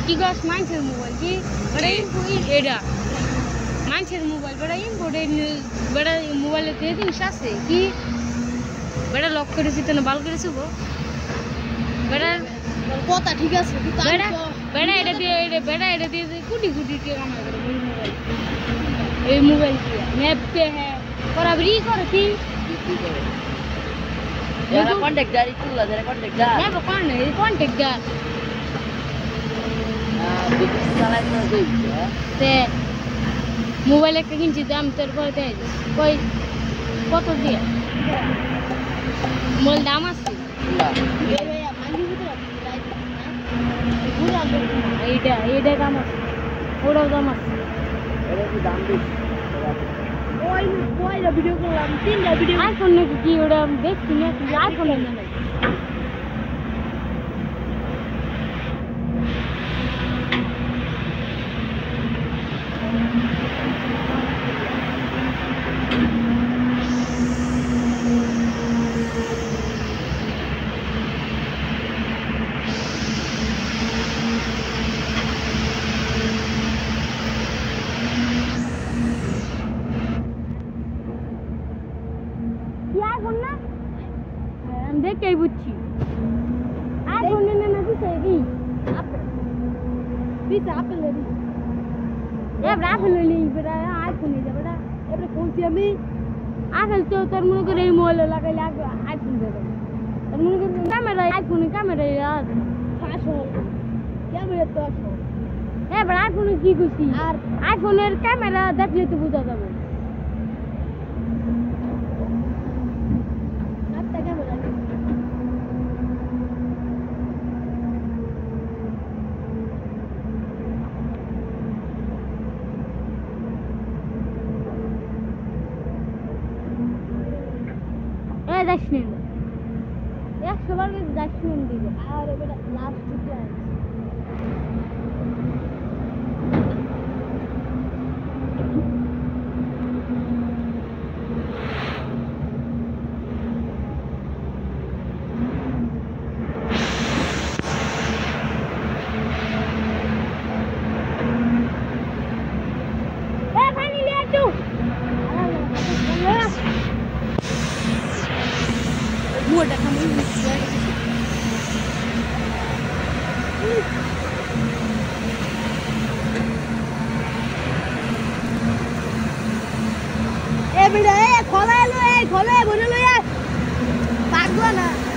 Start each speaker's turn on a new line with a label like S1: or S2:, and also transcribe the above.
S1: কি গাছ মানুষের মোবাইল কি বড় এটা মানুষের মোবাইল বড় বড় মোবাইলে দিয়ে জিনিস আছে কি বড় লক করেছি তো না বাল করেছি গো বড়
S2: কথা ঠিক আছে
S1: বড় এটা দিয়ে কুটি কে কামাই করে মোবাইল এই মোবাইল দিয়ে मैप पे है बराबरी कर की
S2: यार कांटेक्ट दार इतला जरा कांटेक्ट दार
S1: मैं कौन है कांटेक्ट दार
S2: बिजनेस चालायचं
S1: ते मोबाइल एक किंचित दाम तर करते कोई কত দিয়ে মোল দাম আছে এইটা দাম আছে ওটাও দাম আছে
S2: এটা কি দাম বেশি
S1: ওইটা ভিডিও করলাম তিনটা ভিডিও আইফোন নাকি কি ওটা দেখছি না কি আইফোন না देख के बुच्ची आईफोन ने ना दिसेगी एप्पल ले ये एप्पल ले ली बेटा आईफोन ले बेटा एप्पल कौन सी हमें आजकल तो तर मुझे को नहीं मोल लगा लगा आईफोन दे दो तर मुझे को कैमरा यार क्या मेरे तो ए बड़ा आईफोन की खुशी और आईफोन এর ক্যামেরা দেখলে তো বুঝা যাবে दक्षिण 100 বার दक्षिण দিবে আর এটা লাস্ট দিকে আছে এ পানি নিয়ে একটু Muda kamu ini. Eh beda, khola lo, bono lo ya. Tag gua na.